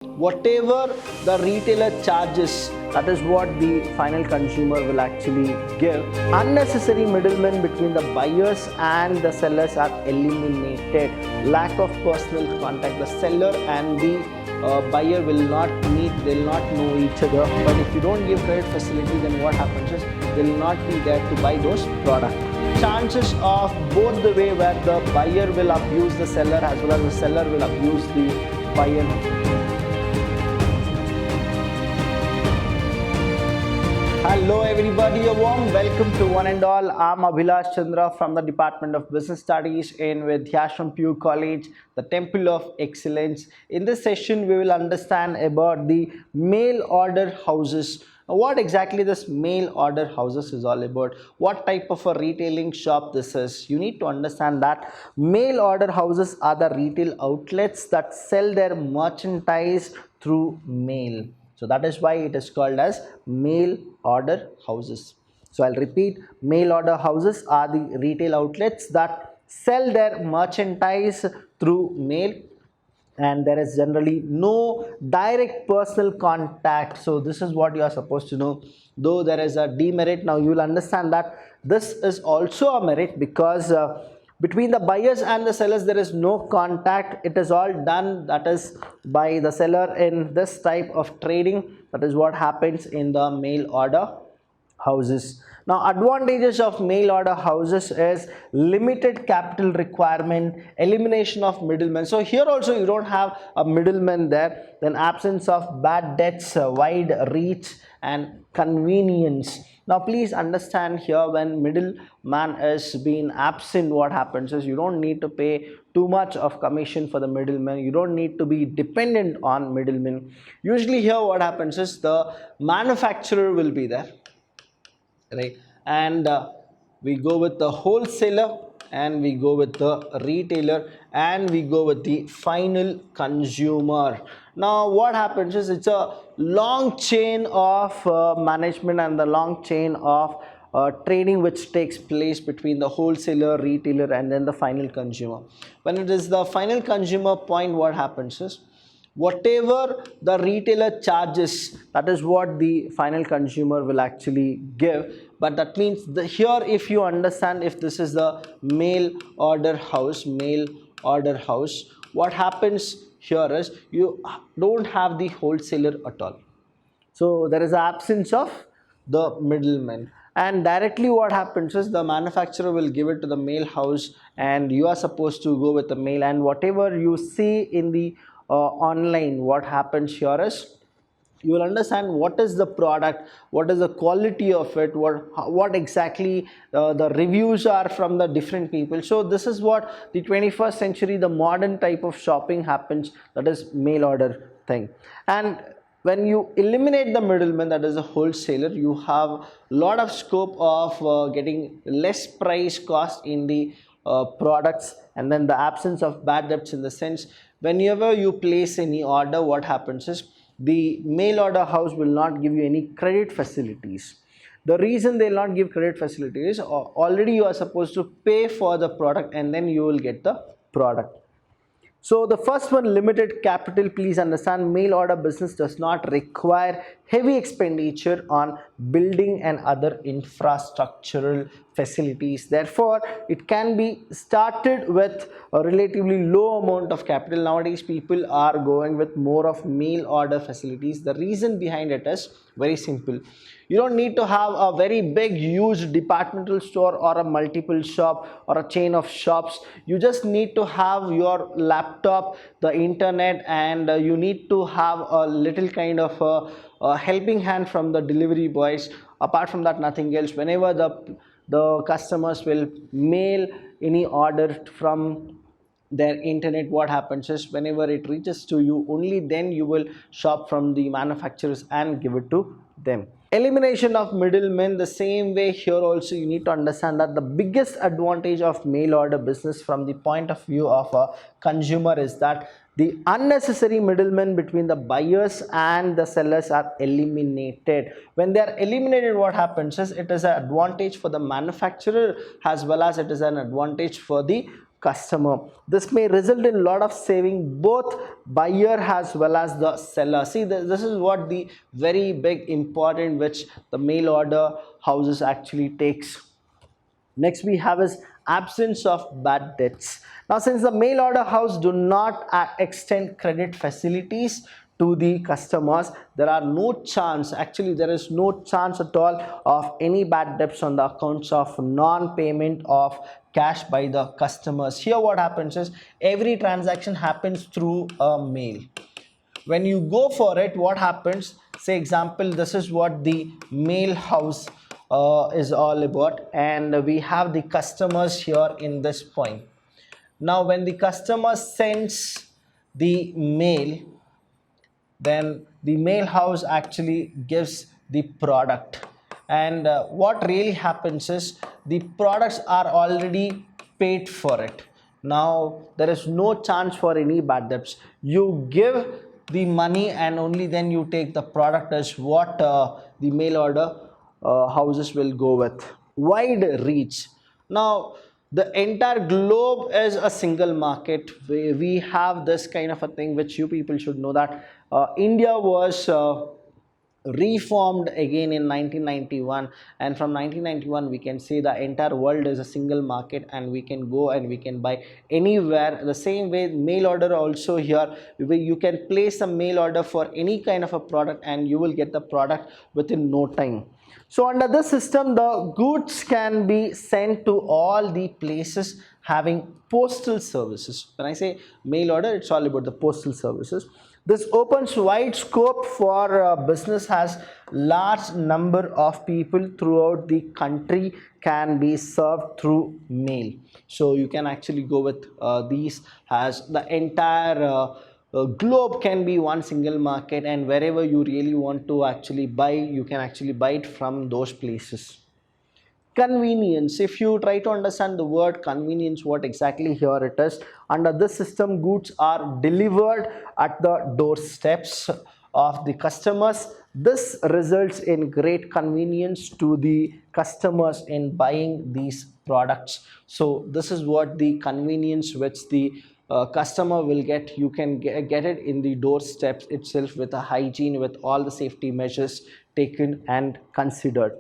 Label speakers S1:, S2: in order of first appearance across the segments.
S1: Whatever the retailer charges, that is what the final consumer will actually give. Unnecessary middlemen between the buyers and the sellers are eliminated. Lack of personal contact, the seller and the buyer will not meet, they will not know each other. But if you don't give credit facility, then what happens is they will not be there to buy those products. Chances of both the way, where the buyer will abuse the seller as well as the seller will abuse the buyer. Hello everybody, a warm welcome to one and all. I'm Abhilash Chandra from the Department of Business Studies in Vidhyaashram PUC College, the Temple of Excellence. In this session, we will understand about the mail order houses. Now, what exactly this mail order houses is all about, what type of a retailing shop this is. You need to understand that mail order houses are the retail outlets that sell their merchandise through mail. So that is why it is called as mail order houses. So I'll repeat, mail order houses are the retail outlets that sell their merchandise through mail, and there is generally no direct personal contact. So this is what you are supposed to know. Though there is a demerit, now you will understand that this is also a merit, because between the buyers and the sellers there is no contact. It is all done, that is by the seller in this type of trading. That is what happens in the mail order houses. Now, advantages of mail order houses is limited capital requirement, elimination of middlemen. So here also you don't have a middleman there. Then absence of bad debts, wide reach and convenience. Now please understand here, when middleman is being absent, what happens is you don't need to pay too much of commission for the middleman. You don't need to be dependent on middlemen. Usually here what happens is the manufacturer will be there, right? And we go with the wholesaler, and we go with the retailer, and we go with the final consumer. Now what happens is it's a long chain of management and the long chain of trading which takes place between the wholesaler, retailer and then the final consumer. When it is the final consumer point, what happens is whatever the retailer charges, that is what the final consumer will actually give. But that means here, if you understand, if this is the mail order house, what happens here is you don't have the wholesaler at all. So there is absence of the middleman, and directly what happens is the manufacturer will give it to the mail house, and you are supposed to go with the mail. And whatever you see in the online, what happens here is you will understand what is the product, what is the quality of it, what exactly the reviews are from the different people. So this is what the 21st century, the modern type of shopping happens, that is mail order thing. And when you eliminate the middleman, that is a wholesaler, you have a lot of scope of getting less price cost in the products, and then the absence of bad debts, in the sense whenever you place any order, what happens is the mail order house will not give you any credit facilities. The reason they will not give credit facilities, already you are supposed to pay for the product and then you will get the product. So the first one, limited capital. Please understand, mail order business does not require heavy expenditure on building and other infrastructural facilities. Therefore, it can be started with a relatively low amount of capital. Nowadays, people are going with more of mail order facilities. The reason behind it is very simple. You don't need to have a very big, huge departmental store or a multiple shop or a chain of shops. You just need to have your laptop, the internet, and you need to have a little kind of a helping hand from the delivery boys. Apart from that, nothing else. Whenever the customers will mail any order from their internet, what happens is whenever it reaches to you, only then you will shop from the manufacturers and give it to them. Elimination of middlemen, the same way here also you need to understand that the biggest advantage of mail order business from the point of view of a consumer is that the unnecessary middlemen between the buyers and the sellers are eliminated. When they are eliminated, what happens is it is an advantage for the manufacturer as well as it is an advantage for the customer. This may result in a lot of saving both buyer as well as the seller. See, this is what the very big important which the mail order houses actually takes. Next we have is absence of bad debts. Now, since the mail order house do not extend credit facilities to the customers, there are no chance, actually there is no chance at all of any bad debts on the accounts of non-payment of cash by the customers. Here what happens is every transaction happens through a mail. When you go for it, what happens, say example, this is what the mail house is all about, and we have the customers here in this point. Now when the customer sends the mail, then the mail house actually gives the product, and what really happens is the products are already paid for it. Now there is no chance for any bad debts. You give the money and only then you take the product as what the mail order houses will go with. Wide reach. Now the entire globe is a single market. We have this kind of a thing which you people should know, that India was reformed again in 1991, and from 1991 we can say the entire world is a single market and we can go and we can buy anywhere. The same way mail order also, here you can place a mail order for any kind of a product and you will get the product within no time. So under this system, the goods can be sent to all the places having postal services. When I say mail order, it's all about the postal services. This opens wide scope for business, as large number of people throughout the country can be served through mail. So you can actually go with these, as the entire globe can be one single market, and wherever you really want to actually buy, you can actually buy it from those places. Convenience. If you try to understand the word convenience, what exactly here it is, under this system goods are delivered at the doorsteps of the customers. This results in great convenience to the customers in buying these products. So this is what the convenience which the customer will get. You can get it in the doorsteps itself with a hygiene, with all the safety measures taken and considered.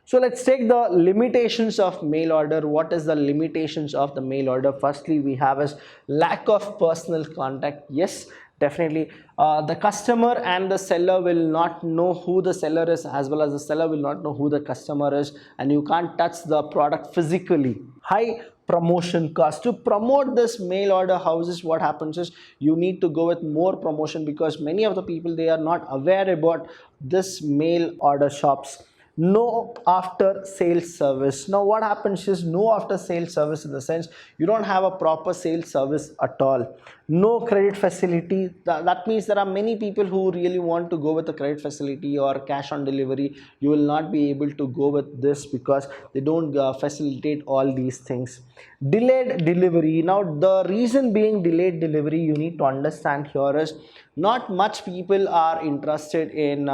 S1: So let's take the limitations of mail order. What is the limitations of the mail order? Firstly, we have is lack of personal contact. Yes, definitely. The customer and the seller will not know who the seller is, as well as the seller will not know who the customer is, and you can't touch the product physically. High promotion cost. To promote this mail order houses, what happens is you need to go with more promotion, because many of the people, they are not aware about this mail order shops. No after sales service. Now what happens is no after sales service, in the sense you don't have a proper sales service at all. No credit facility. That means there are many people who really want to go with a credit facility or cash on delivery. You will not be able to go with this because they don't facilitate all these things. Delayed delivery. Now the reason being delayed delivery, you need to understand here, is not much people are interested in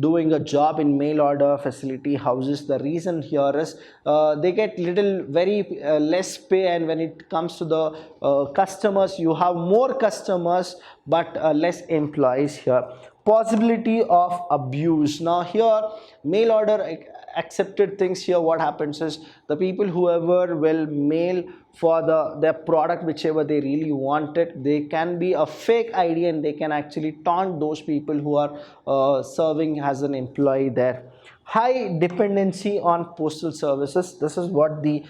S1: doing a job in mail order facility houses. The reason here is they get very less pay, and when it comes to the customers, you have more customers but less employees here. Possibility of abuse. Now here mail order accepted things, here what happens is the people whoever will mail for their product, whichever they really want it, they can be a fake ID and they can actually taunt those people who are serving as an employee there. High dependency on postal services. This is what the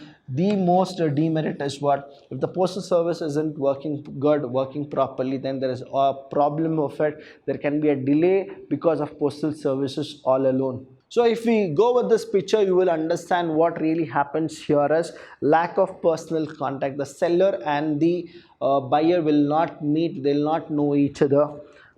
S1: most demerit is. What if the postal service isn't working properly, then there is a problem of it. There can be a delay because of postal services all alone. So if we go with this picture, you will understand what really happens here is lack of personal contact. The seller and the buyer will not meet, they will not know each other.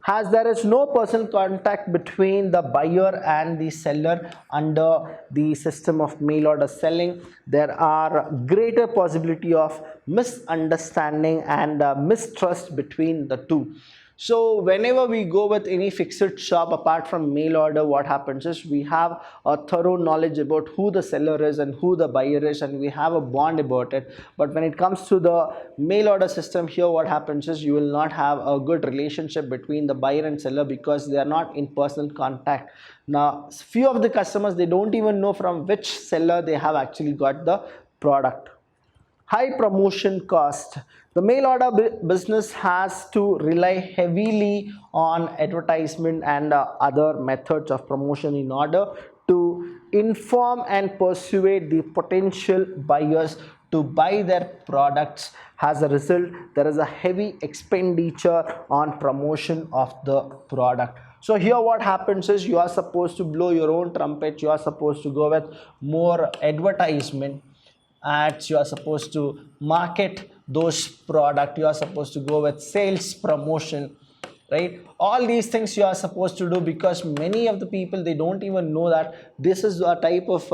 S1: As there is no personal contact between the buyer and the seller under the system of mail order selling, there are greater possibility of misunderstanding and mistrust between the two. So whenever we go with any fixed shop apart from mail order, what happens is we have a thorough knowledge about who the seller is and who the buyer is, and we have a bond about it. But when it comes to the mail order system, here what happens is you will not have a good relationship between the buyer and seller because they are not in personal contact. Now few of the customers, they don't even know from which seller they have actually got the product. High promotion cost. The mail order business has to rely heavily on advertisement and other methods of promotion in order to inform and persuade the potential buyers to buy their products. As a result, there is a heavy expenditure on promotion of the product. So here what happens is you are supposed to blow your own trumpet, you are supposed to go with more advertisement ads, you are supposed to market those product, you are supposed to go with sales promotion, right? All these things you are supposed to do because many of the people, they don't even know that this is a type of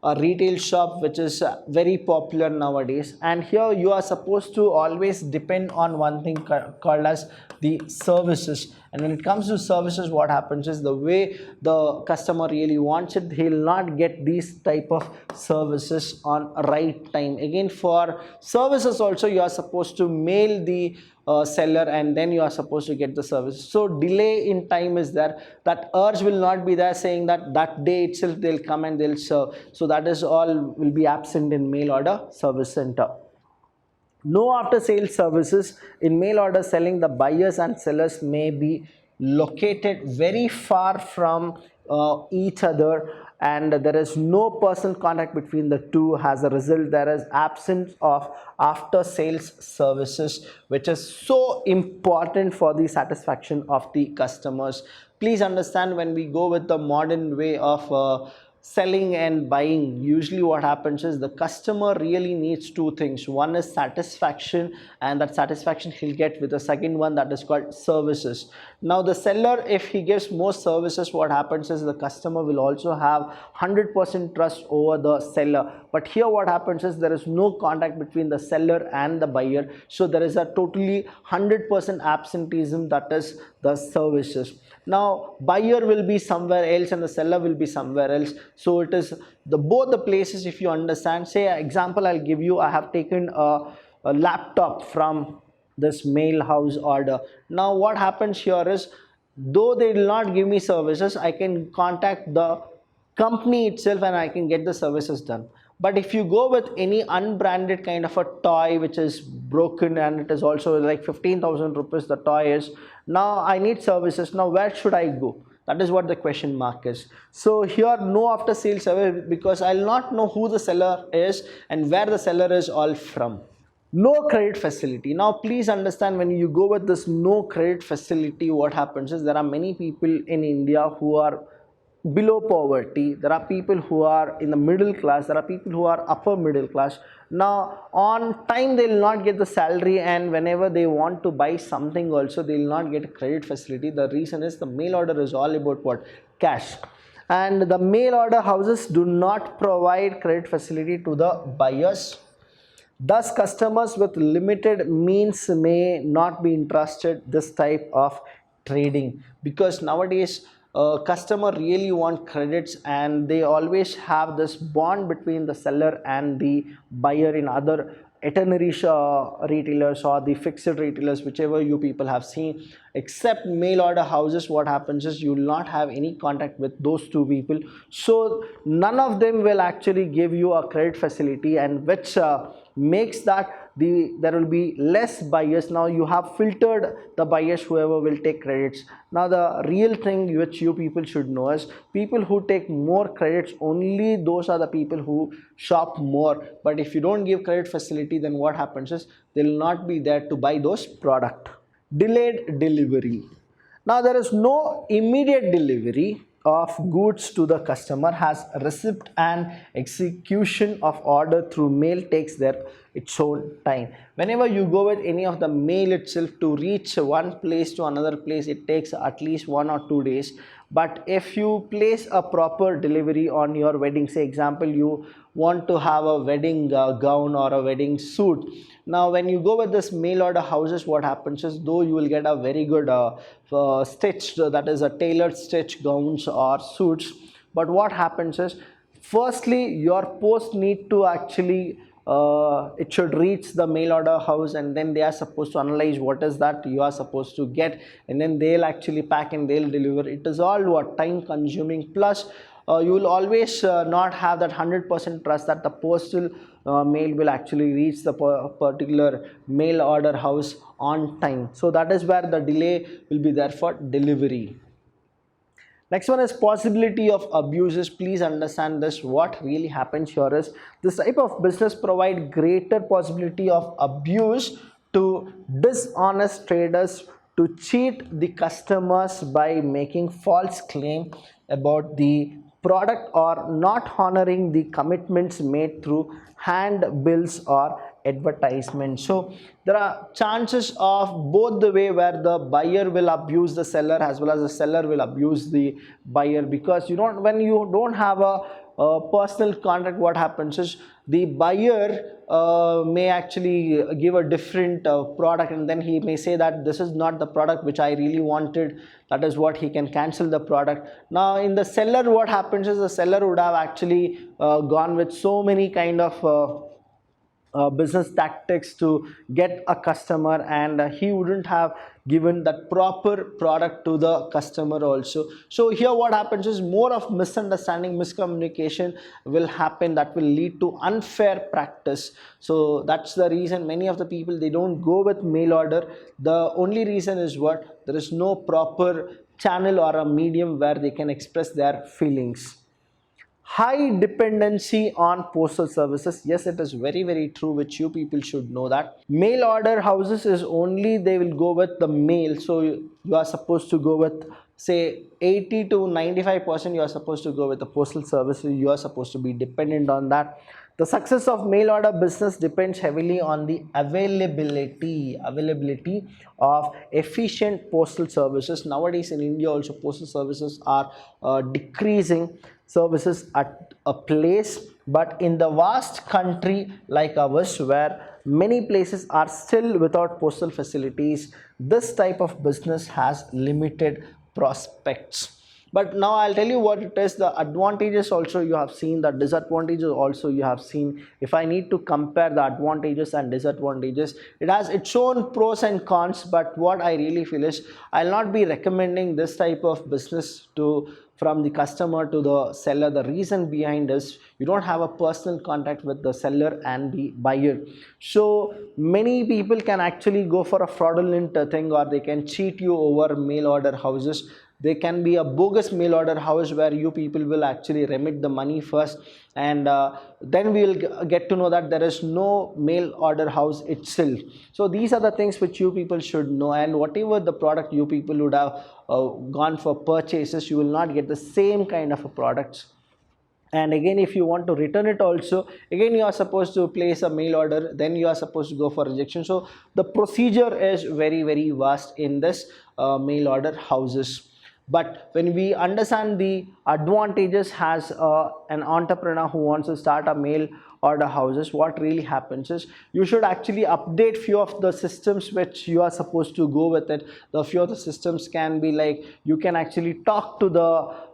S1: a retail shop which is very popular nowadays. And here you are supposed to always depend on one thing called as the services. And when it comes to services, what happens is the way the customer really wants it, he will not get these type of services on right time. Again, for services also, you are supposed to mail the seller and then you are supposed to get the service. So delay in time is there. That urge will not be there saying that that day itself they'll come and they'll serve. So that is all will be absent in mail order service center. No after sales services. In mail order selling, the buyers and sellers may be located very far from each other, and there is no personal contact between the two. As a result, there is absence of after sales services, which is so important for the satisfaction of the customers. Please understand, when we go with the modern way of selling and buying, usually what happens is the customer really needs two things. One is satisfaction, and that satisfaction he'll get with the second one, that is called services. Now the seller, if he gives more services, what happens is the customer will also have 100% trust over the seller. But here what happens is there is no contact between the seller and the buyer, so there is a totally 100% absenteeism, that is the services. Now buyer will be somewhere else and the seller will be somewhere else, so it is the both the places. If you understand, say example I'll give you, I have taken a laptop from this mail house order. Now what happens here is, though they will not give me services, I can contact the company itself and I can get the services done. But if you go with any unbranded kind of a toy which is broken and it is also like 15,000 rupees the toy is, now I need services. Now where should I go? That is what the question mark is. So here no after sales service, because I'll not know who the seller is and where the seller is all from. No credit facility. Now please understand, when you go with this no credit facility, what happens is there are many people in India who are below poverty, there are people who are in the middle class, there are people who are upper middle class. Now on time they will not get the salary, and whenever they want to buy something also, they will not get a credit facility. The reason is the mail order is all about what? Cash. And the mail order houses do not provide credit facility to the buyers. Thus customers with limited means may not be interested this type of trading, because nowadays customer really want credits and they always have this bond between the seller and the buyer in other itinerary retailers or the fixed retailers, whichever you people have seen. Except mail order houses, what happens is you will not have any contact with those two people, so none of them will actually give you a credit facility, and which makes that there will be less buyers. Now you have filtered the buyers, whoever will take credits. Now the real thing which you people should know is, people who take more credits, only those are the people who shop more. But if you don't give credit facility, then what happens is they will not be there to buy those product. Delayed delivery. Now there is no immediate delivery of goods to the customer, as receipt and execution of order through mail takes their its own time. Whenever you go with any of the mail itself, to reach one place to another place, it takes at least 1 or 2 days. But if you place a proper delivery on your wedding, say example you want to have a wedding gown or a wedding suit. Now when you go with this mail order houses, what happens is, though you will get a very good stitched, that is a tailored stitch gowns or suits, but what happens is, firstly your post need to actually it should reach the mail order house, and then they are supposed to analyze what is that you are supposed to get, and then they'll actually pack and they'll deliver. It is all what time consuming, plus you will always not have that 100% trust that the postal mail will actually reach the particular mail order house on time. So that is where the delay will be there for delivery. Next one is possibility of abuses. Please understand this. What really happens here is, this type of business provide greater possibility of abuse to dishonest traders to cheat the customers by making false claim about the product or not honoring the commitments made through handbills or advertisement. So there are chances of both the way, where the buyer will abuse the seller as well as the seller will abuse the buyer, because when you don't have a personal contract, what happens is the buyer may actually give a different product, and then he may say that this is not the product which I really wanted. That is what he can cancel the product. Now in the seller, what happens is, the seller would have actually gone with so many kind of business tactics to get a customer, and he wouldn't have given that proper product to the customer also. So here what happens is, more of misunderstanding, miscommunication will happen, that will lead to unfair practice. So that's the reason many of the people, they don't go with mail order. The only reason is what, there is no proper channel or a medium where they can express their feelings. High dependency on postal services. Yes, it is very true, which you people should know that. Mail order houses is only, they will go with the mail. So you are supposed to go with, say 80 to 95%, you are supposed to go with the postal services. You are supposed to be dependent on that. The success of mail order business depends heavily on the availability of efficient postal services. Nowadays in India also, postal services are decreasing services at a place, but in the vast country like ours, where many places are still without postal facilities, this type of business has limited prospects. But now I'll tell you what it is. The advantages also you have seen, the disadvantages also you have seen. If I need to compare the advantages and disadvantages, it has its own pros and cons, but what I really feel is, I'll not be recommending this type of business from the customer to the seller. The reason behind is, you don't have a personal contact with the seller and the buyer. So many people can actually go for a fraudulent thing, or they can cheat you over mail order houses. There can be a bogus mail order house where you people will actually remit the money first, and then we will get to know that there is no mail order house itself. So these are the things which you people should know, and whatever the product you people would have gone for purchases, you will not get the same kind of a products. And again, if you want to return it also, again you are supposed to place a mail order, then you are supposed to go for rejection. So the procedure is very vast in this mail order houses. But when we understand the advantages as an entrepreneur who wants to start a mail order houses, what really happens is, you should actually update few of the systems which you are supposed to go with it. The few of the systems can be like, you can actually talk to the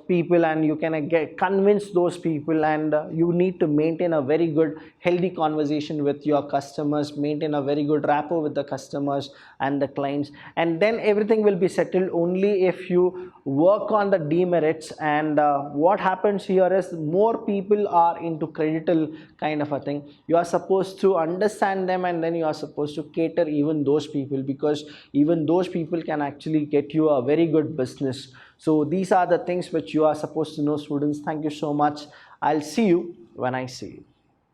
S1: people, and you can convince those people, and you need to maintain a very good healthy conversation with your customers, maintain a very good rapport with the customers and the clients, and then everything will be settled only if you work on the demerits. And what happens here is, more people are into credital kind of a thing. You are supposed to understand them, and then you are supposed to cater even those people, because even those people can actually get you a very good business. So these are the things which you are supposed to know, students. Thank you so much. I'll see you when I see you.